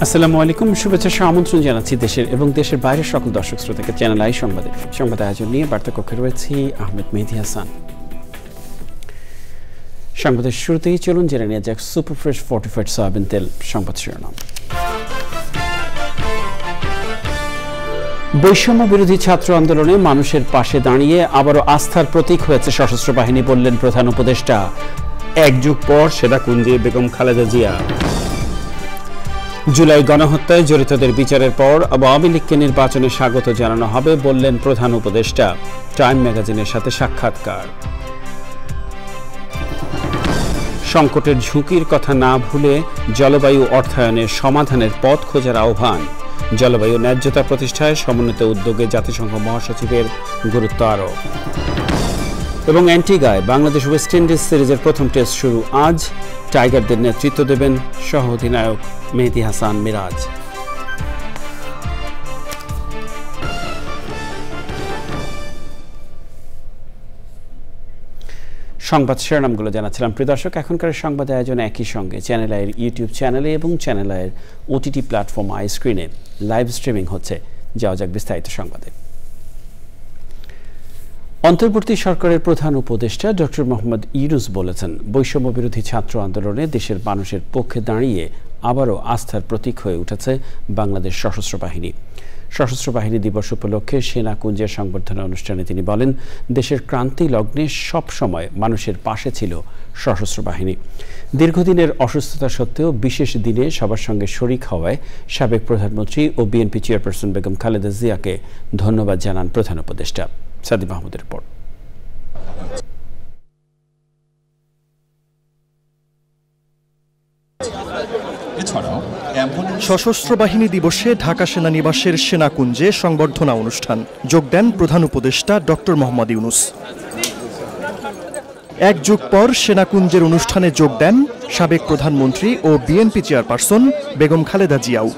আসসালামু আলাইকুম, শুভেচ্ছা আমন্ত্রণ জানাচ্ছি দেশের এবং দেশের বাইরের সকল দর্শক শ্রোতাকে চ্যানেল আই সংবাদ আয়োজন নিয়ে বার্তা কক্ষে রয়েছি আহমেদ মেহেদী হাসান। সংবাদের শুরুতেই চলুন জেনে নেওয়া যাক সুপার ফ্রেশ ফর্টিফাইড সয়াবিন তেল সংবাদ শিরোনাম। বৈষম্য বিরোধী ছাত্র আন্দোলনে মানুষের পাশে দাঁড়িয়ে আবারও আস্থার প্রতীক হয়েছে সশস্ত্র বাহিনী, বললেন প্রধান উপদেষ্টা। এক যুগ পর সেনাকুঞ্জে বেগম খালেদা জিয়া। জুলাই গণহত্যায় জড়িতদের বিচারের পর আওয়ামী লীগকে নির্বাচনে স্বাগত জানানো হবে, বললেন প্রধান উপদেষ্টা। টাইম ম্যাগাজিনের সাথে সাক্ষাৎকার। সংকটের ঝুঁকির কথা না ভুলে জলবায়ু অর্থায়নের সমাধানের পথ খোঁজার আহ্বান। জলবায়ু ন্যায্যতা প্রতিষ্ঠায় সমন্বিত উদ্যোগে জাতিসংঘ মহাসচিবের গুরুত্ব আরোপ। এবং অ্যান্টিগায় বাংলাদেশ ওয়েস্ট ইন্ডিজ সিরিজের প্রথম টেস্ট শুরু আজ। টাইগারদের নেতৃত্ব দেবেন সহ অধিনায়ক মেহেদী হাসান মিরাজ। সংবাদ শিরোনামগুলো জানাচ্ছিলাম। প্রিয় দর্শক, এখনকার সংবাদ আয়োজন একই সঙ্গে চ্যানেল আইয়ের ইউটিউব চ্যানেলে এবং চ্যানেল আইয়ের ওটিটি প্ল্যাটফর্ম আই স্ক্রিনে লাইভ স্ট্রিমিং হচ্ছে। যাওয়া যাক বিস্তারিত সংবাদে। অন্তর্বর্তী সরকারের প্রধান উপদেষ্টা ডক্টর মোহাম্মদ ইউনূস বলেছেন, বৈষম্য বিরোধী ছাত্র আন্দোলনে দেশের মানুষের পক্ষে দাঁড়িয়ে আবারও আস্থার প্রতীক হয়ে উঠেছে বাংলাদেশ সশস্ত্র বাহিনী। সশস্ত্র বাহিনী দিবস উপলক্ষে সেনাকুঞ্জের সংবর্ধনা অনুষ্ঠানে তিনি বলেন, দেশের ক্রান্তি লগ্নে সবসময় মানুষের পাশে ছিল সশস্ত্র বাহিনী। দীর্ঘদিনের অসুস্থতা সত্ত্বেও বিশেষ দিনে সবার সঙ্গে শরিক হওয়ায় সাবেক প্রধানমন্ত্রী ও বিএনপি চেয়ারপারসন বেগম খালেদা জিয়াকে ধন্যবাদ জানান প্রধান উপদেষ্টা। সাদিক মাহমুদের রিপোর্ট। সশস্ত্র বাহিনী দিবসে ঢাকা সেনানিবাসের সেনাকুঞ্জে সংবর্ধনা অনুষ্ঠান। যোগ দেন প্রধান উপদেষ্টা ডক্টর মোহাম্মদ ইউনূস। এক যুগ পর সেনাকুঞ্জের অনুষ্ঠানে যোগ দেন সাবেক প্রধানমন্ত্রী ও বিএনপি চেয়ারপারসন বেগম খালেদা জিয়াও।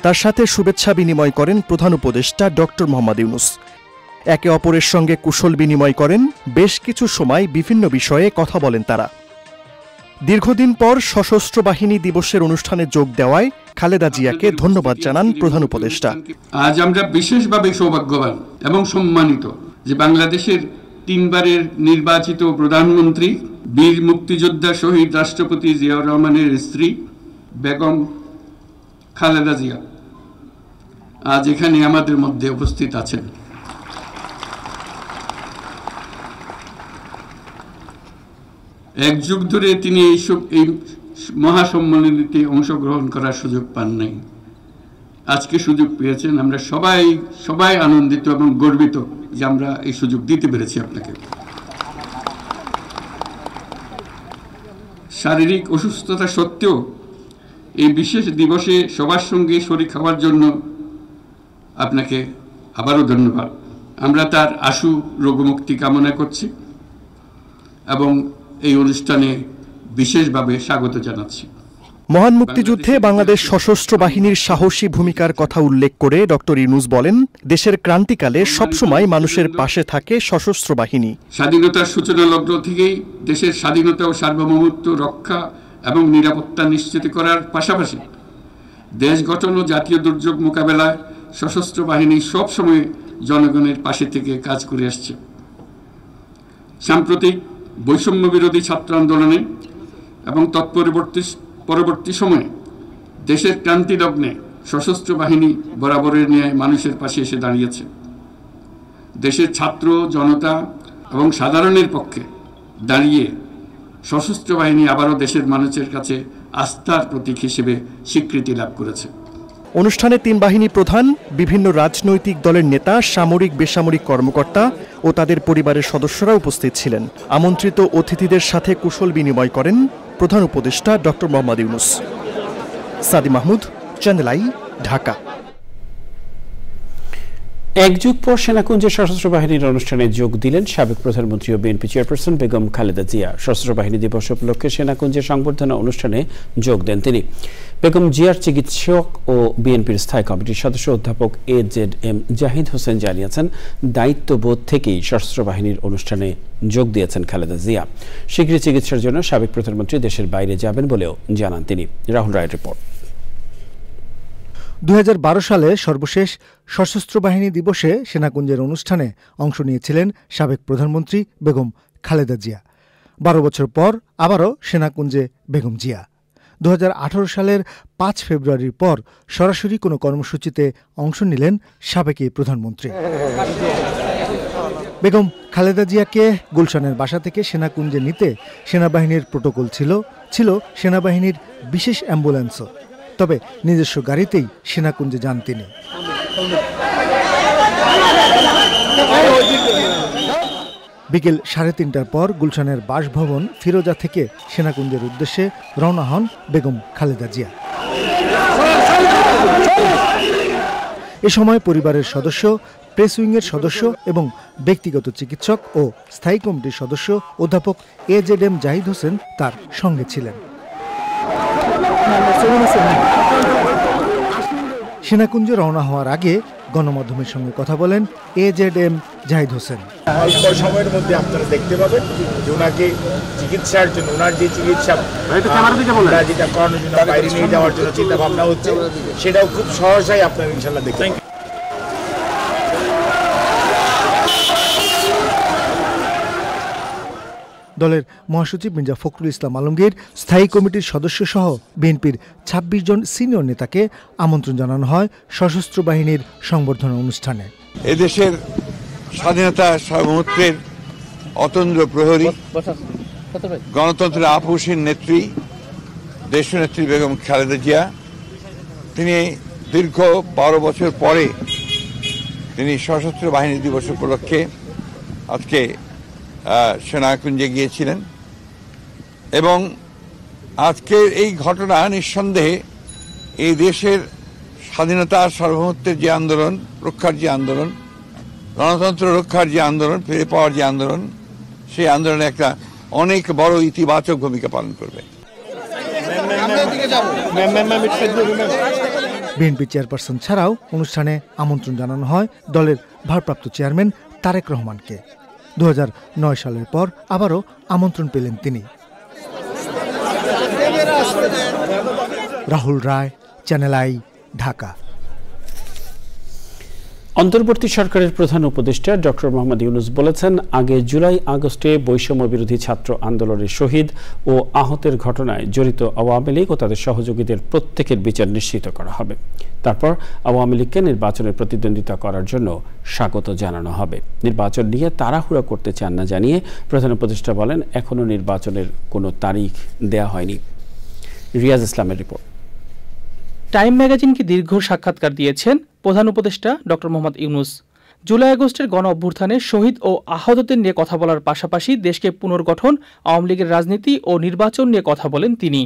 তার সাথে শুভেচ্ছা বিনিময় করেন প্রধান উপদেষ্টা ডক্টর মোহাম্মদ ইউনূস। একে অপরের সঙ্গে কুশল বিনিময় করেন। বেশ কিছু সময় বিভিন্ন বিষয়ে কথা বলেন তারা। দীর্ঘদিন পর সশস্ত্র বাহিনী দিবসের অনুষ্ঠানে যোগ দেওয়ায় খালেদা জিয়াকে ধন্যবাদ জানান প্রধান উপদেষ্টা। আজ আমরা বিশেষভাবে সৌভাগ্যবান এবং সম্মানিত যে বাংলাদেশের 3 বারের নির্বাচিত প্রধানমন্ত্রী, বীর মুক্তিযোদ্ধা শহীদ রাষ্ট্রপতি জিয়াউর রহমানের স্ত্রী বেগম খালেদা জিয়া আজ এখানে আমাদের মধ্যে উপস্থিত আছেন। এক যুগ ধরে তিনি এই মহাসম্মেলনীতে অংশগ্রহণ করার সুযোগ পান নাই। আজকে সুযোগ পেয়েছেন। আমরা সবাই আনন্দিত এবং গর্বিত যে আমরা এই সুযোগ দিতে পেরেছি আপনাকে। শারীরিক অসুস্থতা সত্ত্বেও এই বিশেষ দিবসে সবার সঙ্গে শরীক হওয়ার জন্য আপনাকে আবারও ধন্যবাদ। আমরা তার আশু রোগমুক্তি কামনা করছি এবং এই অনুষ্ঠানে বিশেষভাবে স্বাগত জানাচ্ছি। মহান মুক্তিযুদ্ধে বাংলাদেশ সশস্ত্র বাহিনীর সাহসী ভূমিকার কথা উল্লেখ করে ডক্টর ইউনূস বলেন, দেশের ক্রান্তিকালে সবসময় মানুষের পাশে থাকে সশস্ত্র বাহিনী। স্বাধীনতার সূচনা লগ্ন থেকেই দেশের স্বাধীনতা ও সার্বভৌমত্ব রক্ষা এবং নিরাপত্তা নিশ্চিত করার পাশাপাশি দেশ গঠন ও জাতীয় দুর্যোগ মোকাবেলায় সশস্ত্র বাহিনী সবসময় জনগণের পাশে থেকে কাজ করে আসছে। সাম্প্রতিক বৈষম্য বিরোধী ছাত্র আন্দোলনে এবং পরবর্তী সময়ে দেশের ক্রান্তি লগ্নে সশস্ত্র বাহিনী বরাবরের ন্যায় মানুষের পাশে এসে দাঁড়িয়েছে। দেশের ছাত্র জনতা এবং সাধারণের পক্ষে দাঁড়িয়ে সশস্ত্র বাহিনী আবারও দেশের মানুষের কাছে আস্থার প্রতীক হিসেবে স্বীকৃতি লাভ করেছে। অনুষ্ঠানে 3 বাহিনী প্রধান, বিভিন্ন রাজনৈতিক দলের নেতা, সামরিক বেসামরিক কর্মকর্তা ও তাদের পরিবারের সদস্যরা উপস্থিত ছিলেন। আমন্ত্রিত অতিথিদের সাথে কুশল বিনিময় করেন প্রধান উপদেষ্টা ডক্টর মোহাম্মদ ইউনূস। সাদি মাহমুদ, চ্যানেল আই, ঢাকা। এক যুগ পর সেনাকুঞ্জে সশস্ত্র বাহিনীর অনুষ্ঠানে যোগ দিলেন সাবেক প্রধানমন্ত্রী ও বিএনপি চেয়ারপারসন বেগম খালেদা জিয়া। সশস্ত্র বাহিনী দিবস উপলক্ষে সেনাকুঞ্জে সংবর্ধনা অনুষ্ঠানে যোগ দেন তিনি। বেগম জিয়ার চিকিৎসক ও বিএনপির স্থায়ী কমিটির সদস্য অধ্যাপক AZM জাহিদ হোসেন জানিয়েছেন, দায়িত্ববোধ থেকেই সশস্ত্র বাহিনীর অনুষ্ঠানে যোগ দিয়েছেন খালেদা জিয়া। শীঘ্রই চিকিৎসার জন্য সাবেক প্রধানমন্ত্রী দেশের বাইরে যাবেন বলেও জানান তিনি। রাহুল রায়ের রিপোর্ট। 2012 সালে সর্বশেষ সশস্ত্র বাহিনী দিবসে সেনাকুঞ্জের অনুষ্ঠানে অংশ নিয়েছিলেন সাবেক প্রধানমন্ত্রী বেগম খালেদা জিয়া। 12 বছর পর আবারও সেনাকুঞ্জে বেগম জিয়া। 2018 সালের 5 ফেব্রুয়ারির পর সরাসরি কোনো কর্মসূচিতে অংশ নিলেন সাবেক প্রধানমন্ত্রী। বেগম খালেদা জিয়াকে গুলশানের বাসা থেকে সেনাকুঞ্জে নিতে সেনাবাহিনীর প্রোটোকল ছিল সেনাবাহিনীর বিশেষ অ্যাম্বুলেন্সও। তবে নিজস্ব গাড়িতেই সেনাকুঞ্জে যান তিনি। বিকেল 3:30টার পর গুলশানের বাসভবন ফিরোজা থেকে সেনাকুঞ্জের উদ্দেশ্যে রওনা হন বেগম খালেদা জিয়া। এ সময় পরিবারের সদস্য, প্রেস উইংয়ের সদস্য এবং ব্যক্তিগত চিকিৎসক ও স্থায়ী কমিটির সদস্য অধ্যাপক AZM জাহিদ হোসেন তার সঙ্গে ছিলেন। সেনাকুঞ্জে রওনা হওয়ার আগে গণমাধ্যমের সঙ্গে কথা বলেন AZM জাহিদ হোসেন। অল্প সময়ের মধ্যে আপনারা দেখতে পাবেন যে ওনাকে চিকিৎসার জন্য, ওনার যে চিকিৎসা যেটা করানোর জন্য বাইরে নিয়ে যাওয়ার জন্য চিন্তা ভাবনা হচ্ছে, সেটাও খুব সহজেই আপনারা ইনশাল্লাহ দেখবেন। দলের মহাসচিব মির্জা ফখরুল ইসলাম আলমগীর, স্থায়ী কমিটির সদস্য সহ বিএনপির 26 জন সিনিয়র নেতাকে আমন্ত্রণ জানানো হয় সশস্ত্র বাহিনীর সংবর্ধনা অনুষ্ঠানে। এদেশের স্বাধীনতা সার্বভৌমত্বের অতন্দ্র প্রহরী, গণতন্ত্রের আপসীন নেত্রী, দেশনেত্রী বেগম খালেদা জিয়া, তিনি দীর্ঘ 12 বছর পরে তিনি সশস্ত্র বাহিনী দিবস উপলক্ষে আজকে সেনাকুঞ্জে গিয়েছিলেন এবং আজকের এই ঘটনা নিঃসন্দেহে এই দেশের স্বাধীনতা সার্বভৌমত্বের যে আন্দোলন, রক্ষার যে আন্দোলন, গণতন্ত্র রক্ষার যে আন্দোলন, ফিরে পাওয়ার যে আন্দোলন, সেই আন্দোলনে একটা অনেক বড় ইতিবাচক ভূমিকা পালন করবে। বিএনপি চেয়ারপারসন ছাড়াও অনুষ্ঠানে আমন্ত্রণ জানানো হয় দলের ভারপ্রাপ্ত চেয়ারম্যান তারেক রহমানকে। 2009 সালের পর আবারও আমন্ত্রণ পেলেন তিনি। রাহুল রায়, চ্যানেল আই, ঢাকা। অন্তর্বর্তী সরকারের প্রধান উপদেষ্টা ডক্টর মোহাম্মদ ইউনূস বলেছেন, আগে জুলাই আগস্টে বৈষম্য বিরোধী ছাত্র আন্দোলনের শহীদ ও আহতের ঘটনায় জড়িত আওয়ামী লীগ ও তাদের সহযোগীদের প্রত্যেকের বিচার নিশ্চিত করা হবে। তারপর আওয়ামী লীগকে নির্বাচনে প্রতিদ্বন্দ্বিতা করার জন্য স্বাগত জানানো হবে। নির্বাচন নিয়ে তাড়াহুড়া করতে চান না জানিয়ে প্রধান উপদেষ্টা বলেন, এখনো নির্বাচনের কোনো তারিখ দেয়া হয়নি। রিয়াজ ইসলামের রিপোর্ট। টাইম ম্যাগাজিনকে দীর্ঘ সাক্ষাৎকার দিয়েছেন প্রধান উপদেষ্টা ডক্টর মোহাম্মদ ইউনূস। জুলাই আগস্টের গণ অভ্যুত্থানে শহীদ ও আহতদের নিয়ে কথা বলার পাশাপাশি দেশকে পুনর্গঠন, আওয়ামী লীগের রাজনীতি ও নির্বাচন নিয়ে কথা বলেন তিনি।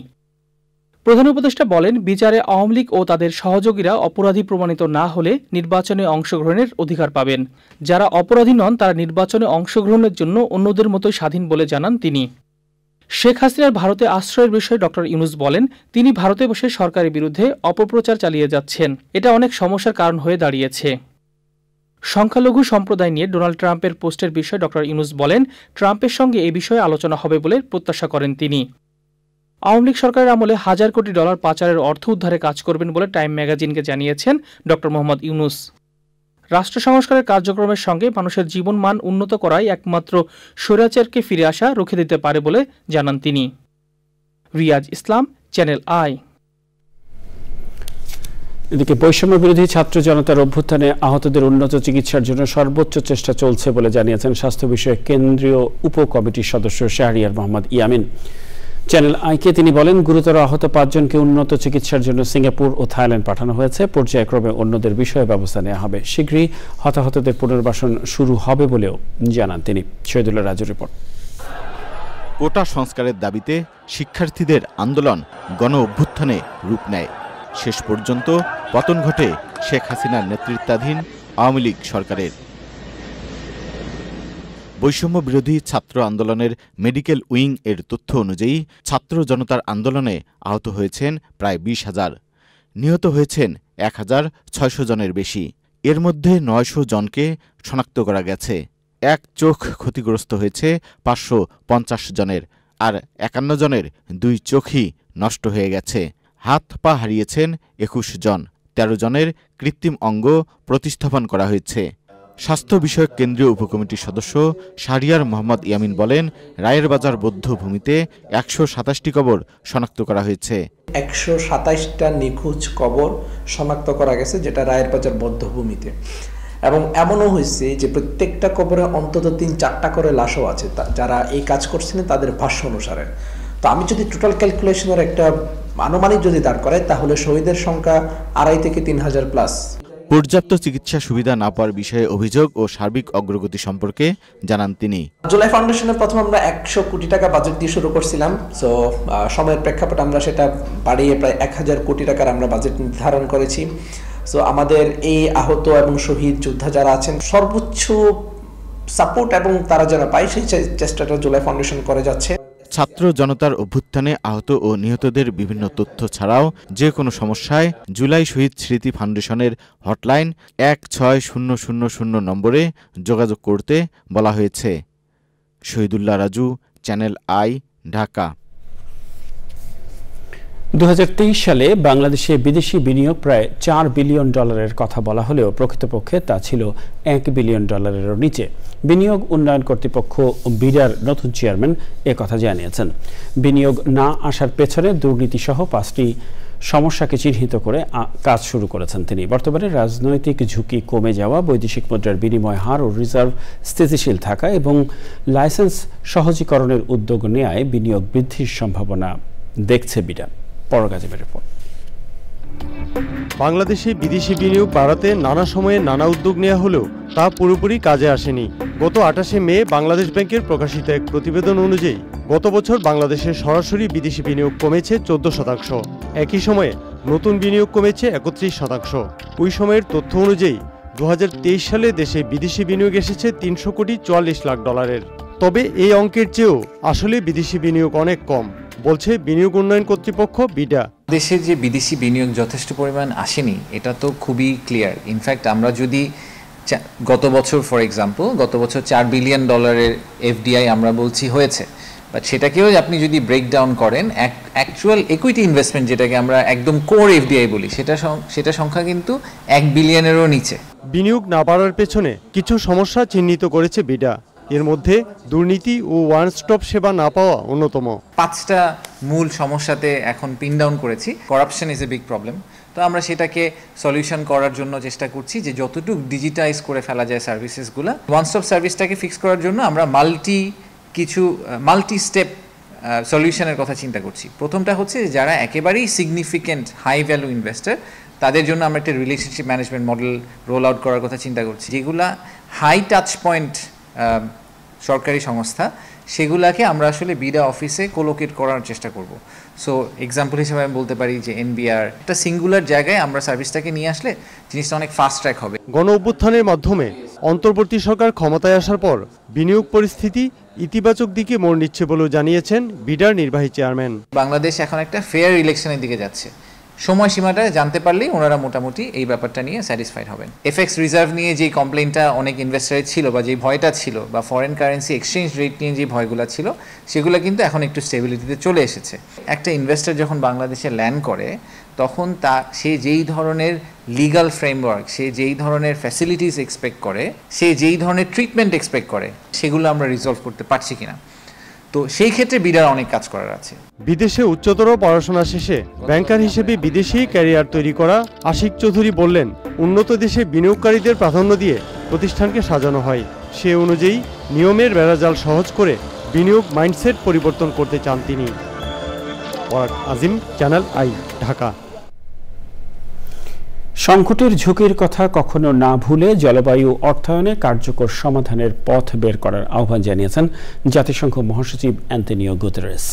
প্রধান উপদেষ্টা বলেন, বিচারে আওয়ামী লীগ ও তাদের সহযোগীরা অপরাধী প্রমাণিত না হলে নির্বাচনে অংশগ্রহণের অধিকার পাবেন। যারা অপরাধী নন তারা নির্বাচনে অংশগ্রহণের জন্য অন্যদের মতোই স্বাধীন বলে জানান তিনি। শেখ হাসিনার ভারতে আশ্রয়ের বিষয়ে ডক্টর ইউনূস বলেন, তিনি ভারতে বসে সরকারের বিরুদ্ধে অপপ্রচার চালিয়ে যাচ্ছেন। এটা অনেক সমস্যার কারণ হয়ে দাঁড়িয়েছে। সংখ্যালঘু সম্প্রদায় নিয়ে ডোনাল্ড ট্রাম্পের পোস্টের বিষয়ে ডক্টর ইউনূস বলেন, ট্রাম্পের সঙ্গে এই বিষয়ে আলোচনা হবে বলে প্রত্যাশা করেন তিনি। আওয়ামী লীগ সরকারের আমলে $1,000 কোটি পাচারের অর্থ উদ্ধারে কাজ করবেন বলে টাইম ম্যাগাজিনকে জানিয়েছেন ডক্টর মোহাম্মদ ইউনূস। রাষ্ট্র সংস্কারের কার্যক্রমের সঙ্গে মানুষের জীবন মান উন্নত করাই একমাত্র স্বৈরাচারকে ফিরে আসা রুখে দিতে পারে বলে জানান তিনি। রিয়াজ ইসলাম, চ্যানেল আই। এদিকে বৈষম্য বিরোধী ছাত্র জনতার অভ্যুত্থানে আহতদের উন্নত চিকিৎসার জন্য সর্বোচ্চ চেষ্টা চলছে বলে জানিয়েছেন স্বাস্থ্য বিষয়ক কেন্দ্রীয় উপকমিটির সদস্য শাহরিয়ার মোহাম্মদ ইয়ামিন। চ্যানেল আইকে তিনি বলেন, গুরুতর আহত 5 জনকে উন্নত চিকিৎসার জন্য সিঙ্গাপুর ও থাইল্যান্ড পাঠানো হয়েছে। পর্যায়ক্রমে অন্যদের বিষয়ে ব্যবস্থা নেওয়া হবে। শীঘ্রই হতাহতদের পুনর্বাসন শুরু হবে বলেও জানান তিনি। শহীদুল্লাহ রাজুর রিপোর্ট। কোটা সংস্কারের দাবিতে শিক্ষার্থীদের আন্দোলন গণ অভ্যুত্থানে রূপ নেয়। শেষ পর্যন্ত পতন ঘটে শেখ হাসিনার নেতৃত্বাধীন আওয়ামী লীগ সরকারের। বৈষম্য বিরোধী ছাত্র আন্দোলনের মেডিকেল উইং এর তথ্য অনুযায়ী ছাত্র জনতার আন্দোলনে আহত হয়েছেন প্রায় 20,000, নিহত হয়েছেন 1,600 জনের বেশি। এর মধ্যে 900 জনকে শনাক্ত করা গেছে। এক চোখ ক্ষতিগ্রস্ত হয়েছে 550 জনের, আর 51 জনের 2 চোখই নষ্ট হয়ে গেছে। হাত পা হারিয়েছেন 21 জন, 13 জনের কৃত্রিম অঙ্গ প্রতিস্থাপন করা হয়েছে। স্বাস্থ্য বিষয়ক কেন্দ্রীয় উপকমিটির সদস্য শাহরিয়ার মোহাম্মদ ইয়ামিন বলেন, রায়ের বাজার বৌদ্ধভূমিতে 127টি কবর শনাক্ত করা হয়েছে। 127টা নিখোঁজ কবর শনাক্ত করা গেছে, যেটা রায়ের বাজার বৌদ্ধভূমিতে। এবং এমনও হয়েছে যে প্রত্যেকটা কবরে অন্তত 3-4টা করে লাশও আছে, যারা এই কাজ করছিলেন তাদের ভাষ্য অনুসারে। তো আমি যদি টোটাল ক্যালকুলেশনের একটা আনুমানিক যদি দাঁড় করাই, তাহলে শহীদের সংখ্যা 2,500 থেকে 3,000 প্লাস। পর্যাপ্ত চিকিৎসা সুবিধা না পাওয়ার বিষয়ে অভিযোগ ও সার্বিক অগ্রগতি সম্পর্কে জানান তিনি। জুলাই ফাউন্ডেশনের প্রথম আমরা 100 কোটি টাকা বাজেট দিয়ে শুরু করছিলাম। সো সময়ের প্রেক্ষাপটে আমরা সেটা বাড়িয়ে প্রায় 1,000 কোটি টাকার আমরা বাজেট নির্ধারণ করেছি। সো আমাদের এই আহত এবং শহীদ যোদ্ধা যারা আছেন, সর্বোচ্চ সাপোর্ট এবং তারা যেন পায় সেই চেষ্টাটা জুলাই ফাউন্ডেশন করে যাচ্ছে। ছাত্র জনতার অভ্যুত্থানে আহত ও নিহতদের বিভিন্ন তথ্য ছাড়াও যে কোনো সমস্যায় জুলাই শহীদ স্মৃতি ফাউন্ডেশনের হটলাইন 16000 নম্বরে যোগাযোগ করতে বলা হয়েছে। Shahidullah Raju, channel I, Dhaka. 2023 সালে বাংলাদেশে বিদেশি বিনিয়োগ প্রায় $4 বিলিয়ন কথা বলা হলেও প্রকৃতপক্ষে তা ছিল $1 বিলিয়নেরও নিচে। বিনিয়োগ উন্নয়ন কর্তৃপক্ষ বিডার নতুন চেয়ারম্যান কথা জানিয়েছেন। বিনিয়োগ না আসার পেছনে দুর্নীতিসহ 5টি সমস্যাকে চিহ্নিত করে কাজ শুরু করেছেন তিনি। বর্তমানে রাজনৈতিক ঝুঁকি কমে যাওয়া, বৈদেশিক মুদ্রার বিনিময় হার ও রিজার্ভ স্থিতিশীল থাকা এবং লাইসেন্স সহজীকরণের উদ্যোগ নেয়ায় বিনিয়োগ বৃদ্ধির সম্ভাবনা দেখছে বিডার। বাংলাদেশে বিদেশি বিনিয়োগ বাড়াতে নানা সময়ে নানা উদ্যোগ নেওয়া হলেও তা পুরোপুরি কাজে আসেনি। গত 28শে মে বাংলাদেশ ব্যাংকের প্রকাশিত এক প্রতিবেদন অনুযায়ী গত বছর বাংলাদেশে সরাসরি বিদেশি বিনিয়োগ কমেছে 14%। একই সময়ে নতুন বিনিয়োগ কমেছে 31%। ওই সময়ের তথ্য অনুযায়ী 2023 সালে দেশে বিদেশি বিনিয়োগ এসেছে $344 লাখ। তবে এই অঙ্কের চেয়েও আসলে বিদেশি বিনিয়োগ অনেক কম, বলছে বিনিয়োগ উন্নয়ন কর্তৃপক্ষ বিডা। দেশে যে বিদেশি বিনিয়োগ যথেষ্ট পরিমাণ আসেনি এটা তো খুবই ক্লিয়ার। ইনফ্যাক্ট আমরা যদি গত বছর ফর এক্সাম্পল গত বছর $4 বিলিয়ন এফডিআই আমরা বলছি হয়েছে, বাট সেটাকেও আপনি যদি ব্রেকডাউন করেন অ্যাকচুয়াল ইকুইটি ইনভেস্টমেন্ট যেটাকে আমরা একদম কোর এফডিআই বলি সেটা সংখ্যা কিন্তু $1 বিলিয়নেরও নিচে। বিনিয়োগ না বাড়ার পেছনে কিছু সমস্যা চিহ্নিত করেছে বিডা। এর মধ্যে দুর্নীতি ও ওয়ান স্টপ সেবা না পাওয়া অন্যতম। 5টা মূল সমস্যাতে এখন পিন ডাউন করেছি। Corruption is a big problem. তো আমরা সেটাকে সলিউশন করার জন্য চেষ্টা করছি যে যতটুকু ডিজিটাইজ করে ফেলা যায় সার্ভিসেসগুলো। ওয়ান স্টপ সার্ভিসটাকে ফিক্স করার জন্য আমরা মাল্টি স্টেপ সলিউশনের কথা চিন্তা করছি। প্রথমটা হচ্ছে যারা একেবারেই সিগনিফিকেন্ট হাই ভ্যালু ইনভেস্টর, তাদের জন্য আমরা একটা relationship management model roll out করার কথা চিন্তা করছি, যেগুলা হাই টাচ পয়েন্ট সরকারি সংস্থা, সেগুলাকে আমরা আসলে বিডা অফিসে কোলোকেট করার চেষ্টা করব। সো এক্সাম্পল হিসেবে আমি বলতে পারি যে এনবিআর একটা সিঙ্গুলার জায়গায় আমরা সার্ভিসটাকে নিয়ে আসলে জিনিসটা অনেক ফাস্ট ট্র্যাক হবে। গণ অভ্যুত্থানের মাধ্যমে অন্তর্বর্তী সরকার ক্ষমতায় আসার পর বিনিয়োগ পরিস্থিতি ইতিবাচক দিকে মোড় নিচ্ছে বলেও জানিয়েছেন বিডার নির্বাহী চেয়ারম্যান। বাংলাদেশ এখন একটা ফেয়ার ইলেকশনের দিকে যাচ্ছে। সময়সীমাটা জানতে পারলেই ওনারা মোটামুটি এই ব্যাপারটা নিয়ে স্যাটিসফাইড হবেন। এফএক্স রিজার্ভ নিয়ে যে কমপ্লেনটা অনেক ইনভেস্টারের ছিল বা যে ভয়টা ছিল, বা ফরেন কারেন্সি এক্সচেঞ্জ রেট নিয়ে যে ভয়গুলো ছিল, সেগুলো কিন্তু এখন একটু স্টেবিলিটিতে চলে এসেছে। একটা ইনভেস্টর যখন বাংলাদেশে ল্যান্ড করে তখন সে যেই ধরনের লিগাল ফ্রেমওয়ার্ক, সে যেই ধরনের ফ্যাসিলিটিস এক্সপেক্ট করে, সে যেই ধরনের ট্রিটমেন্ট এক্সপেক্ট করে, সেগুলো আমরা রিজলভ করতে পারছি কিনা। তো সেই ক্ষেত্রে বিডার অনেক কাজ করার আছে। বিদেশে উচ্চতর পড়াশোনা শেষে ব্যাংকার হিসেবে বিদেশি ক্যারিয়ার তৈরি করা আশিক চৌধুরী বললেন, উন্নত দেশে বিনিয়োগকারীদের প্রাধান্য দিয়ে প্রতিষ্ঠানকে সাজানো হয়। সে অনুযায়ী নিয়মের বেড়াজাল সহজ করে বিনিয়োগ মাইন্ডসেট পরিবর্তন করতে চান তিনি। আজিম, চ্যানেল আই, ঢাকা। সংকটের ঝুঁকির কথা কখনো না ভুলে জলবায়ু অর্থায়নে কার্যকর সমাধানের পথ বের করার আহ্বান জানিয়েছেন জাতিসংঘ মহাসচিব অ্যান্তোনিও গুতেরেস।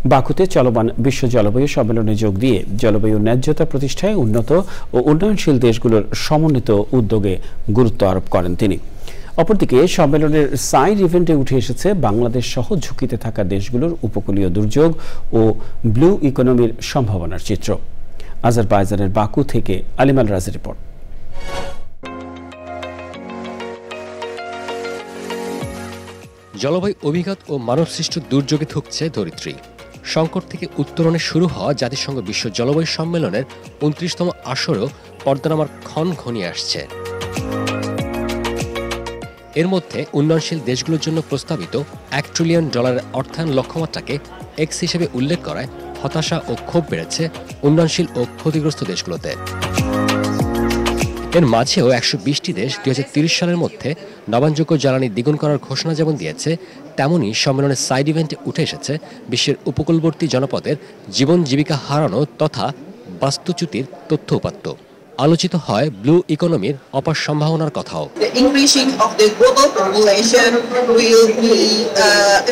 বাকুতে চলমান বিশ্ব জলবায়ু সম্মেলনে যোগ দিয়ে জলবায়ু ন্যায্যতা প্রতিষ্ঠায় উন্নত ও উন্নয়নশীল দেশগুলোর সমন্বিত উদ্যোগে গুরুত্ব আরোপ করেন তিনি। অপরদিকে সম্মেলনের সাইড ইভেন্টে উঠে এসেছে বাংলাদেশ সহ ঝুঁকিতে থাকা দেশগুলোর উপকূলীয় দুর্যোগ ও ব্লু ইকোনমির সম্ভাবনার চিত্র। আজারবাইজানের বাকু থেকে আলিমাল রাজের রিপোর্ট। জলবায়ু অভিঘাত ও মানবসৃষ্ট দুর্যোগে থুকছে ধরিত্রী। সংকট থেকে উত্তরণে শুরু হওয়া জাতিসংঘ বিশ্ব জলবায়ু সম্মেলনের ২৯তম আসরেও পর্দানামার ক্ষণ ঘনিয়ে আসছে। এর মধ্যে উন্নয়নশীল দেশগুলোর জন্য প্রস্তাবিত $1 ট্রিলিয়ন অর্থায়ন লক্ষ্যমাত্রাকে এক্স হিসেবে উল্লেখ করায় হতাশা ও ক্ষোভ বেড়েছে উন্নয়নশীল ও ক্ষতিগ্রস্ত দেশগুলোতে। এর মাঝেও ১২০টি দেশ ২০৩০ সালের মধ্যে নবায়নযোগ্য জ্বালানি দ্বিগুণ করার ঘোষণা যেমন দিয়েছে, তেমনই সম্মেলনের সাইড ইভেন্টে উঠে এসেছে বিশ্বের উপকূলবর্তী জনপদের জীবন জীবিকা হারানো তথা বাস্তুচ্যুতির তথ্য উপাত্ত। আলোচিত হয় ব্লু ইকোনমির অপার সম্ভাবনার কথাও। Increasing of the global population will be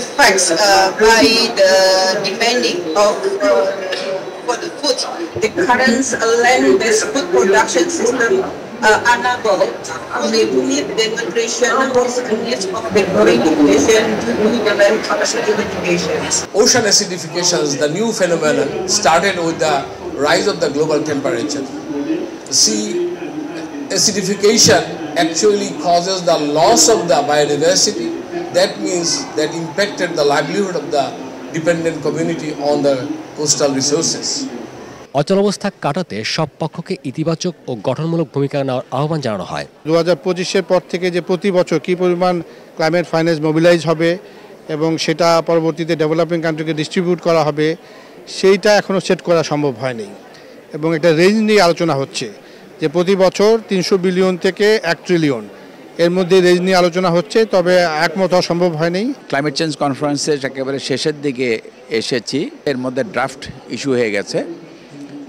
affects by the depending of for the food. The current land-based food production system unable to meet the nutrition needs of the growing population due to the land capacity limitations. Ocean acidification is the new phenomenon started with the rise of the global temperature. Sea acidification actually causes the loss of the biodiversity. That means that impacted the livelihood of the dependent community on the coastal resources. অচলাবস্থা কাটাতে সব পক্ষকে ইতিবাচক ও গঠনমূলক ভূমিকা নেওয়ার আহ্বান জানানো হয়। 2025-এর পর থেকে যে প্রতি বছর কী পরিমাণ ক্লাইমেট ফাইন্যান্স মোবিলাইজ হবে এবং সেটা পরবর্তীতে ডেভেলপিং কান্ট্রিকে ডিস্ট্রিবিউট করা হবে, সেইটা এখনও সেট করা সম্ভব হয়নি। এবং একটা রেঞ্জ নিয়ে আলোচনা হচ্ছে যে প্রতি বছর 300 বিলিয়ন থেকে 1 ট্রিলিয়ন, এর মধ্যে রেঞ্জ নিয়ে আলোচনা হচ্ছে, তবে একমত হওয়া সম্ভব হয়নি। ক্লাইমেট চেঞ্জ কনফারেন্সের একেবারে শেষের দিকে এসেছি, এর মধ্যে ড্রাফট ইস্যু হয়ে গেছে,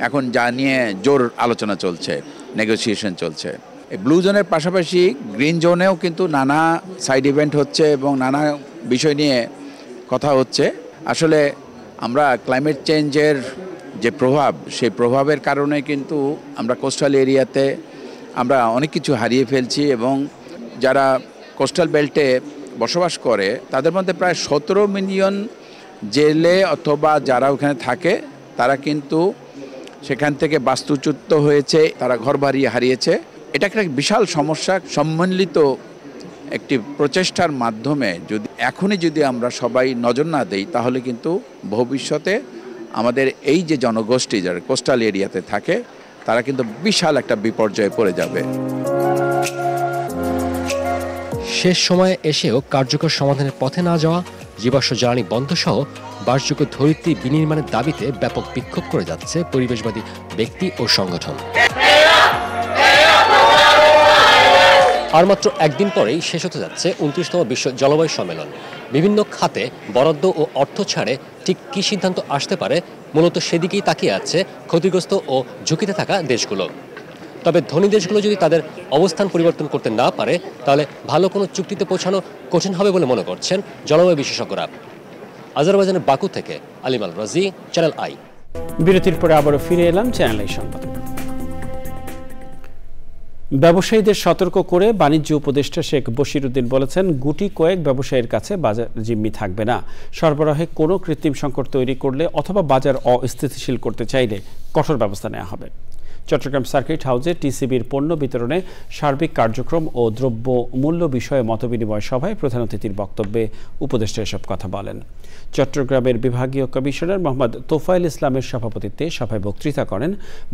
এখন যা নিয়ে জোর আলোচনা চলছে, নেগোসিয়েশন চলছে। এই ব্লু জোনের পাশাপাশি গ্রিন জোনেও কিন্তু নানা সাইড ইভেন্ট হচ্ছে এবং নানা বিষয় নিয়ে কথা হচ্ছে। আসলে আমরা ক্লাইমেট চেঞ্জের যে প্রভাব, সেই প্রভাবের কারণে কিন্তু আমরা কোস্টাল এরিয়াতে আমরা অনেক কিছু হারিয়ে ফেলছি এবং যারা কোস্টাল বেল্টে বসবাস করে তাদের মধ্যে প্রায় 17 মিলিয়ন জেলে অথবা যারা ওখানে থাকে তারা কিন্তু সেখান থেকে বাস্তুচ্যুত হয়েছে, তারা ঘরবাড়ি হারিয়েছে। এটা একটা বিশাল সমস্যা। সম্মিলিত একটি প্রচেষ্টার মাধ্যমে এখনই যদি আমরা সবাই নজর না দেই, তাহলে কিন্তু ভবিষ্যতে আমাদের এই যে জনগোষ্ঠী যারা কোস্টাল এরিয়াতে থাকে তারা কিন্তু বিশাল একটা বিপর্যয়ে পড়ে যাবে। শেষ সময়ে এসেও কার্যকর সমাধানের পথে না যাওয়া, জীবাশ্ম জ্বালানি বন্ধ সহ বাসযোগ্য ধরিত্রী বিনির্মাণের দাবিতে ব্যাপক বিক্ষোভ করে যাচ্ছে পরিবেশবাদী ব্যক্তি ও সংগঠন। আর মাত্র একদিন পরেই শেষ হতে যাচ্ছে 29তম বিশ্ব জলবায়ু সম্মেলন। বিভিন্ন খাতে বরাদ্দ ও অর্থ ছাড়ে ঠিক কী সিদ্ধান্ত আসতে পারে, মূলত সেদিকেই তাকিয়ে আছে ক্ষতিগ্রস্ত ও ঝুঁকিতে থাকা দেশগুলো। তবে ধনী দেশগুলো যদি তাদের অবস্থান পরিবর্তন করতে না পারে, তাহলে ভালো কোনো চুক্তিতে পৌঁছানো কঠিন হবে বলে মনে করছেন জলবায়ু বিশেষজ্ঞরা। আজারবাইজানের বাকু থেকে আলিমাল রাজি, চ্যানেল আই। বিরতির পরে আবারও ফিরে এলাম চ্যানেল আই সংবাদে। ব্যবসায়ীদের সতর্ক করে বাণিজ্য উপদেষ্টা শেখ বশিরউদ্দিন বলেছেন, গুটি কয়েক ব্যবসায়ীর কাছে বাজার জিম্মি থাকবে না। সরবরাহে কোনো কৃত্রিম সংকট তৈরি করলে অথবা বাজার অস্থিতিশীল করতে চাইলে কঠোর ব্যবস্থা নেওয়া হবে। চট্টগ্রাম সার্কিট হাউসে টিসিবির পণ্য বিতরণে সার্বিক কার্যক্রম ও দ্রব্য মূল্য বিষয়ে মতবিনিময় সভায় প্রধান অতিথির বক্তব্যে উপদেষ্টা এসব কথা বলেন। চট্টগ্রামের বিভাগীয় কমিশনার মোহাম্মদ তোফায়েল ইসলামের সভাপতিত্বে সভায় বক্তৃতা করেন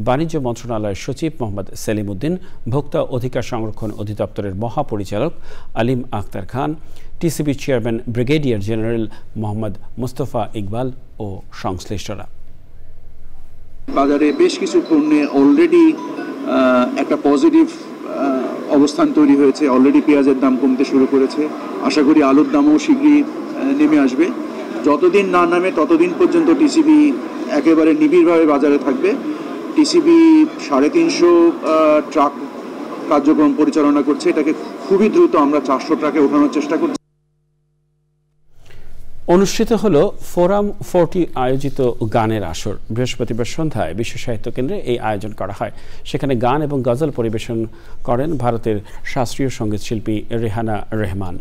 বাণিজ্য মন্ত্রণালয়ের সচিব মোহাম্মদ সেলিম উদ্দিন, ভোক্তা অধিকার সংরক্ষণ অধিদপ্তরের মহাপরিচালক Alim Akhtar Khan, TCB chairman brigadier general Mohammad Mustafa Iqbal ও সংশ্লিষ্টরা। বাজারে বেশ কিছু পণ্যে অলরেডি একটা পজিটিভ অবস্থান তৈরি হয়েছে। অলরেডি পেঁয়াজের দাম কমতে শুরু করেছে। আশা করি আলুর দামও শীঘ্রই নেমে আসবে। যতদিন না নামে ততদিন পর্যন্ত টিসিবি একেবারে নিবিড়ভাবে বাজারে থাকবে। টিসিবি 350 ট্রাক কার্যক্রম পরিচালনা করছে। এটাকে খুবই দ্রুত আমরা 400 ট্রাকে ওঠানোর চেষ্টা করছি। অনুষ্ঠিত হলো ফোরাম 40 আয়োজিত গানের আসর। বৃহস্পতিবার সন্ধ্যায় বিশ্ব সাহিত্য কেন্দ্রে এই আয়োজন করা হয়। সেখানে গান এবং গজল পরিবেশন করেন ভারতের শাস্ত্রীয় সঙ্গীত শিল্পী রেহানা রহমান,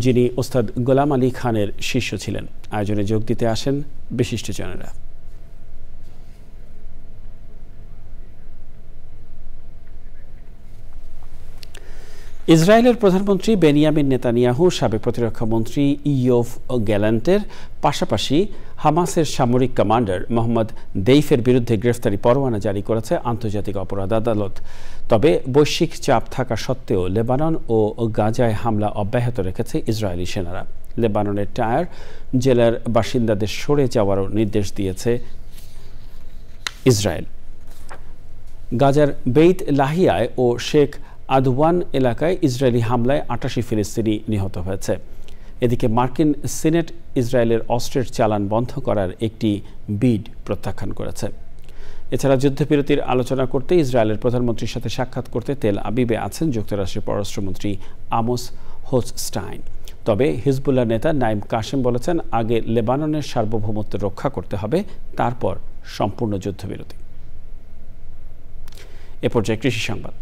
যিনি ওস্তাদ গোলাম আলী খানের শিষ্য ছিলেন। আয়োজনে যোগ দিতে আসেন বিশিষ্টজনেরা। ইসরায়েলের প্রধানমন্ত্রী বেনিয়ামিন নেতানিয়াহু সাবেক প্রতিরক্ষা মন্ত্রী ইয়োভ গ্যালান্টের পাশাপাশি হামাসের সামরিক কমান্ডার মোহাম্মদ দেইফের বিরুদ্ধে গ্রেফতারি পরোয়ানা জারি করেছে আন্তর্জাতিক অপরাধ আদালত। তবে বৈশ্বিক চাপ থাকা সত্ত্বেও লেবানন ও গাজায় হামলা অব্যাহত রেখেছে ইসরায়েলি সেনারা। লেবাননের টায়ার জেলার বাসিন্দাদের সরে যাওয়ারও নির্দেশ দিয়েছে ইসরায়েল। গাজার বেইত লাহিয়ায় ও শেখ আদওয়ান এলাকায় ইসরায়েলি হামলায় 88 ফিলিস্তিনি নিহত হয়েছে। এদিকে মার্কিন সিনেট ইসরায়েলের অস্ত্রের চালান বন্ধ করার একটি বিড প্রত্যাখ্যান করেছে। এছাড়া যুদ্ধবিরতির আলোচনা করতে ইসরায়েলের প্রধানমন্ত্রীর সাথে সাক্ষাৎ করতে তেল আবিবে আছেন যুক্তরাষ্ট্রের পররাষ্ট্রমন্ত্রী আমোস হোচস্টাইন। তবে হিজবুল্লাহ নেতা নাইম কাসেম বলেছেন, আগে লেবাননের সার্বভৌমত্ব রক্ষা করতে হবে, তারপর সম্পূর্ণ যুদ্ধবিরতি। এ পর্যায়ে কৃষি সংবাদ।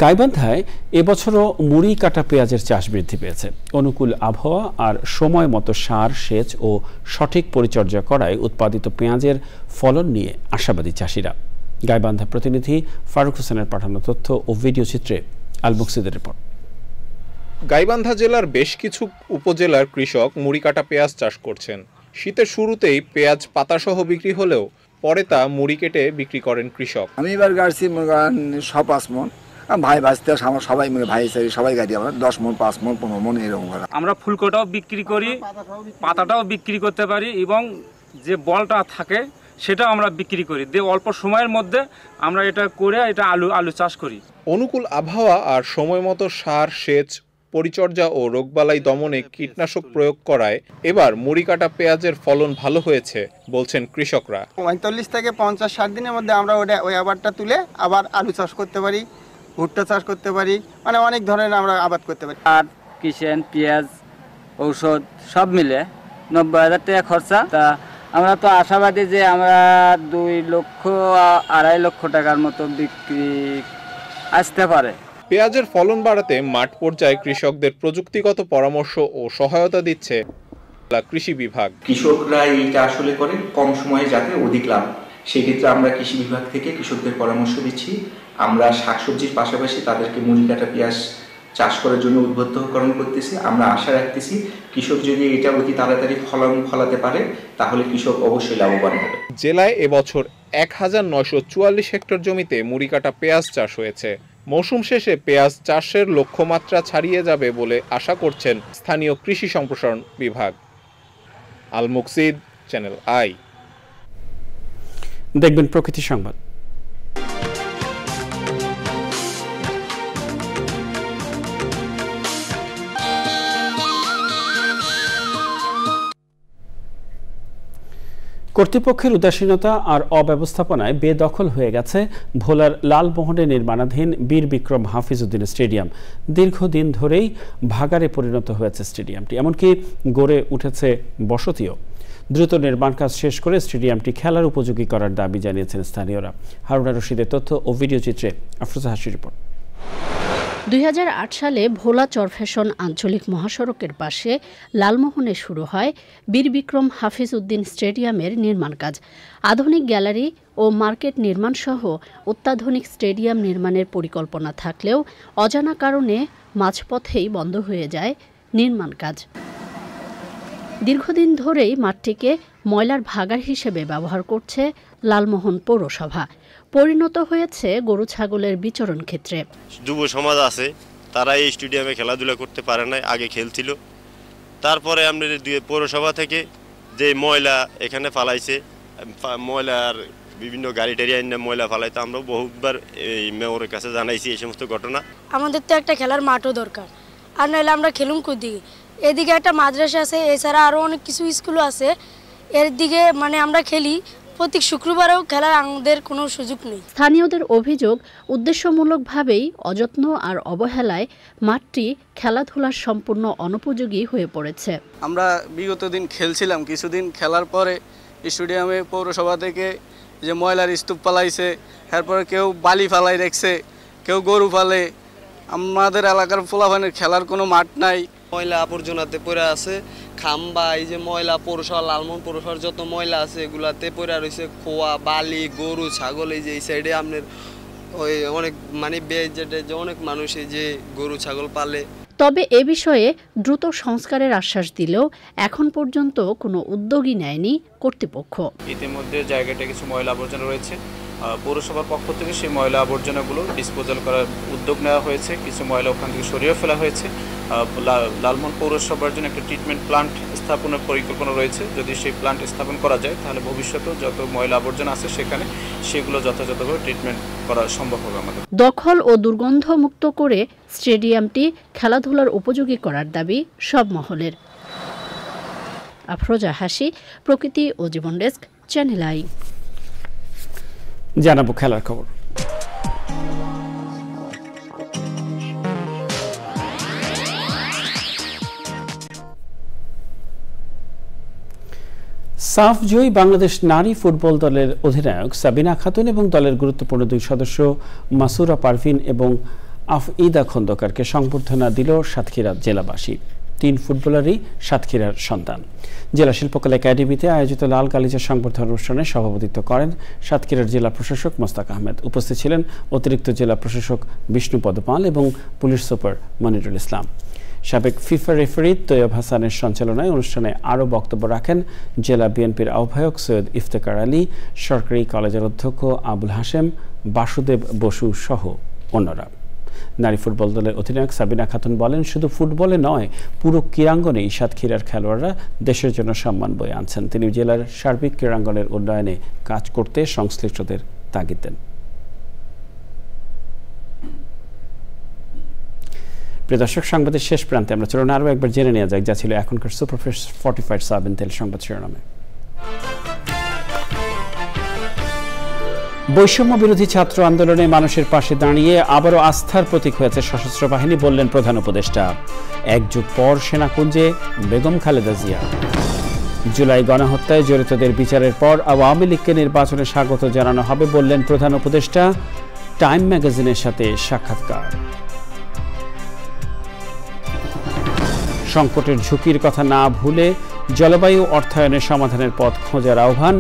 গাইবান্ধায় এবছরও মুড়ি কাটা পেঁয়াজের চাষ বৃদ্ধি পেয়েছে। অনুকূল আবহাওয়া আর সময় মতো সার, সেচ ও সঠিক পরিচর্যা করায় উৎপাদিত পেঁয়াজের ফলন নিয়ে আশাবাদী চাষিরা। গাইবান্ধা প্রতিনিধি ফারুক হোসেনের পাঠানো তথ্য ও ভিডিও চিত্রে আল মুকসিদের রিপোর্ট। গাইবান্ধা জেলার বেশ কিছু উপজেলার কৃষক মুড়ি কাটা পেঁয়াজ চাষ করছেন। শীতের শুরুতেই পেঁয়াজ পাতাসহ বিক্রি হলেও পরে তা মুড়ি কেটে বিক্রি করেন কৃষক। আমি এবার গাড়ছি 5 মণ, ভাই বাঁচতে আমার সবাই ভাই সবাই গাড়ি আমরা 10 মণ, 5 মণ, 15 মণ এরকম। আমরা ফুলকোটাও বিক্রি করি, পাতাটাও বিক্রি করতে পারি এবং যে বলটা থাকে সেটাও আমরা বিক্রি করি। অল্প সময়ের মধ্যে আমরা এটা করে আলু চাষ করি। অনুকূল আবহাওয়া আর সময় মতো সার, সেচ, পরিচর্যা ও রোগবালাই দমনে কীটনাশক প্রয়োগ করায় এবার মুড়ি কাটা পেঁয়াজের ফলন ভালো হয়েছে বলছেন কৃষকরা। 45 থেকে 50-60 দিনের মধ্যে আমরা ওই আবারটা তুলে আবার আলু চাষ করতে পারি, ভুট্টা চাষ করতে পারি, মানে অনেক ধরনের আমরা আবাদ করতে পারি। আর কিষেন, পেঁয়াজ, ঔষধ সব মিলে 90,000 টাকা খরচা। তা আমরা তো আশাবাদী যে আমরা 2-2.5 লক্ষ টাকার মতো বিক্রি আসতে পারে। পেঁয়াজের ফলন বাড়াতে মাঠ পর্যায়ে কৃষকদের প্রযুক্তিগত পরামর্শ ও সহায়তা দিচ্ছে কৃষি বিভাগ। কৃষকরা এইটা আসলে করে কম সময়ে যাতে অধিক লাভ, সেক্ষেত্রে আমরা কৃষি বিভাগ থেকে কৃষকদের পরামর্শ দিচ্ছি। আমরা শাকসবজির পাশাপাশি তাদেরকে মুড়ি কাটা পেঁয়াজ চাষ করার জন্য উদ্বুদ্ধকরণ করতেছি। আমরা আশা রাখতেছি কৃষক যদি এটা অতি তাড়াতাড়ি ফলাতে পারে তাহলে কৃষক অবশ্যই লাভবান হবে। জেলায় এবছর 1944 হেক্টর জমিতে মুড়ি কাটা পেঁয়াজ চাষ হয়েছে। মৌসুম শেষে পেঁয়াজ চাষের লক্ষ্যমাত্রা ছাড়িয়ে যাবে বলে আশা করছেন স্থানীয় কৃষি সম্প্রসারণ বিভাগ। আল মুকসিদ, চ্যানেল আই। দেখবেন প্রকৃতি সংবাদ। কর্তৃপক্ষের উদাসীনতা আর অব্যবস্থাপনায় বেদখল হয়ে গেছে ভোলার লালমোহনে নির্মাণাধীন বীর বিক্রম হাফিজউদ্দিন স্টেডিয়াম। দীর্ঘদিন ধরেই ভাগাড়ে পরিণত হয়েছে স্টেডিয়ামটি, এমনকি গড়ে উঠেছে বসতিও। দ্রুত নির্মাণ কাজ শেষ করে স্টেডিয়ামটি খেলার উপযোগী করার দাবি জানিয়েছেন স্থানীয়রা। হারুনা রশিদের তথ্য ও ভিডিও চিত্রে আফরোজা হাসির রিপোর্ট। 2008 সালে ভোলা চরফ্যাশন আঞ্চলিক মহাসড়কের পাশে লালমোহনে শুরু হয় বীর বিক্রম হাফিজউদ্দিন স্টেডিয়ামের নির্মাণ কাজ। আধুনিক গ্যালারি ও মার্কেট নির্মাণ সহ অত্যাধুনিক স্টেডিয়াম নির্মাণের পরিকল্পনা থাকলেও অজানা কারণে মাঝপথেই বন্ধ হয়ে যায় নির্মাণ কাজ। দীর্ঘদিন ধরেই মাঠটিকে ময়লার ভাগাড় হিসেবে ব্যবহার করছে লালমোহন পৌরসভা। পরিণত হয়েছে গরু ছাগলের বিচরণ ক্ষেত্রে। যুব সমাজ আছে, তারা এই স্টেডিয়ামে খেলাধুলা করতে পারে না, আগে খেলছিল। তারপরে আমাদের পৌরসভা থেকে যে ময়লা এখানে ফালাইছে, ময়লার বিভিন্ন গাড়ি টাড়ি আইনে ময়লা ফালাইতে আমরা বহুবার এই মেয়রের কাছে জানাইছি এই সমস্ত ঘটনা। আমাদের তো একটা খেলার মাঠও দরকার, আর নাহলে আমরা খেলুম কোদিকে? এদিকে একটা মাদ্রাসা আছে, এছাড়া আরও অনেক কিছু স্কুলও আছে। এর দিকে মানে আমরা খেলি, প্রতি শুক্রবারেও খেলার আমাদের কোনো সুযোগ নেই। স্থানীয়দের অভিযোগ, উদ্দেশ্যমূলকভাবেই অযত্ন আর অবহেলায় মাঠটি খেলাধুলার সম্পূর্ণ অনুপযোগী হয়ে পড়েছে। আমরা বিগত দিন খেলছিলাম, কিছুদিন খেলার পরে স্টেডিয়ামে পৌরসভা থেকে যে ময়লার স্তূপ পালাইছে, এরপরে কেউ বালি ফালাই রেখেছে, কেউ গরু ফালে। আমাদের এলাকার পোলাপানের খেলার কোনো মাঠ নাই, ময়লা আবর্জনাতে পড়ে আছে। খাম্বা, এই যে ময়লা পৌরসভা, লালমোহন পৌরসভার যত ময়লা আছে এগুলাতে পড়ে রয়েছে। খোয়া, বালি, গরু, ছাগল। এই যে এই সাইডে আপনার ওই অনেক মানে যে অনেক মানুষ এই যে গরু ছাগল পালে। তবে এ বিষয়ে দ্রুত সংস্কারের আশ্বাস দিলেও এখন পর্যন্ত কোনো উদ্যোগই নেয়নি কর্তৃপক্ষ। ইতিমধ্যে জায়গাটা কিছু ময়লা আবর্জনা রয়েছে, পৌরসভার পক্ষ থেকে সেই ময়লা আবর্জনাগুলো ডিসপোজাল করার উদ্যোগ নেওয়া হয়েছে। কিছু ময়লা ওখান থেকে সরিয়ে ফেলা হয়েছে। লালমোহন পৌরসভার জন্য একটা ট্রিটমেন্ট প্লান্ট স্থাপনের পরিকল্পনা রয়েছে। যদি সেই প্লান্ট স্থাপন করা যায় তাহলে ভবিষ্যতেও যত ময়লা আবর্জনা আছে সেখানে সেগুলো যথাযথভাবে ট্রিটমেন্ট করা সম্ভব হবে আমাদের। দখল ও দুর্গন্ধ মুক্ত করে স্টেডিয়ামটি খেলাধুলার উপযোগী করার দাবি সব মহলের। আফরোজা হাসি, প্রকৃতি ও জীবন ডেস্ক, চ্যানেল আই। জানাবো খেলার খবর। সাফ জয়ী বাংলাদেশ নারী ফুটবল দলের অধিনায়ক সাবিনা খাতুন এবং দলের গুরুত্বপূর্ণ দুই সদস্য মাসুরা পারভিন এবং আফইদা খন্দকারকে সংবর্ধনা দিল সাতক্ষীরা জেলাবাসী। 3 ফুটবলারই সাতক্ষীরার সন্তান। জেলা শিল্পকলা একাডেমিতে আয়োজিত লাল গালিচা সংবর্ধনা অনুষ্ঠানে সভাপতিত্ব করেন সাতক্ষীরার জেলা প্রশাসক মোস্তাক আহমেদ। উপস্থিত ছিলেন অতিরিক্ত জেলা প্রশাসক বিষ্ণুপদ পাল এবং পুলিশ সুপার মনিরুল ইসলাম। সাবেক ফিফা রেফারি তৈয়ব হাসানের সঞ্চালনায় অনুষ্ঠানে আরও বক্তব্য রাখেন জেলা বিএনপির আহ্বায়ক সৈয়দ ইফতেখার আলী, সরকারি কলেজের অধ্যক্ষ আবুল হাশেম, বাসুদেব বসু সহ অন্যরা। নারী ফুটবল দলের অধিনায়ক সাবিনা খাতুন বলেন, শুধু ফুটবলে নয় পুরো ক্রীড়াঙ্গনেই সাতক্ষীরার খেলোয়াড়রা দেশের জন্য সম্মান বয়ে আনছেন। তিনি জেলার সার্বিক ক্রীড়াঙ্গনের উন্নয়নে কাজ করতে সংশ্লিষ্টদের তাগিদ দেন। প্রিয় দর্শক, সংবাদের শেষ প্রান্তে আমরা চলুন আরও একবার জেনে নেওয়া যাক যা ছিল এখনকার সুপারফাস্ট ফর্টিফাইড সয়াবিন তেল সংবাদ শিরোনামে। বৈষম্য বিরোধী ছাত্র আন্দোলনে মানুষের পাশে দাঁড়িয়ে আবারও আস্থার প্রতীক হয়েছে সশস্ত্র বাহিনী, বললেন প্রধান উপদেষ্টা। 1 যুগ পর সেনাকুঞ্জে বেগম খালেদা জিয়া। জুলাই গণহত্যায় জড়িতদের বিচারের পর আওয়ামী লীগকে নির্বাচনে স্বাগত জানানো হবে, বললেন প্রধান উপদেষ্টা। টাইম ম্যাগাজিনের সাথে সাক্ষাৎকার। সংকটের ঝুঁকির কথা না ভুলে জলবায়ু অর্থায়নের সমাধানের পথ খোঁজার আহ্বান।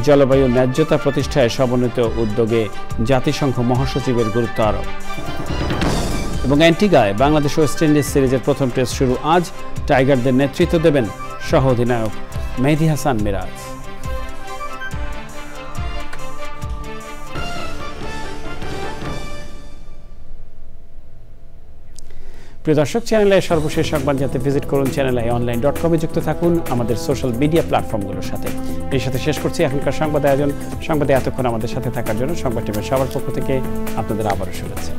জলবায়ু ন্যায্যতা প্রতিষ্ঠায় সমন্বিত উদ্যোগে জাতিসংঘ মহাসচিবের গুরুত্ব আরোপ। এবং অ্যান্টিগায় বাংলাদেশ ওয়েস্ট ইন্ডিজ সিরিজের প্রথম টেস্ট শুরু আজ। টাইগারদের নেতৃত্ব দেবেন সহ অধিনায়ক মেহেদী হাসান মিরাজ। প্রিয় দর্শক, চ্যানেলে সর্বশেষ সংবাদ জানতে ভিজিট করুন channelionline.com এ যুক্ত থাকুন আমাদের সোশ্যাল মিডিয়া প্ল্যাটফর্মগুলোর সাথে। এর সাথে শেষ করছি এখনকার সংবাদ আয়োজন। সংবাদে এতক্ষণ আমাদের সাথে থাকার জন্য সংবাদ টিমের সবার পক্ষ থেকে আপনাদের আবারও শুভেচ্ছা।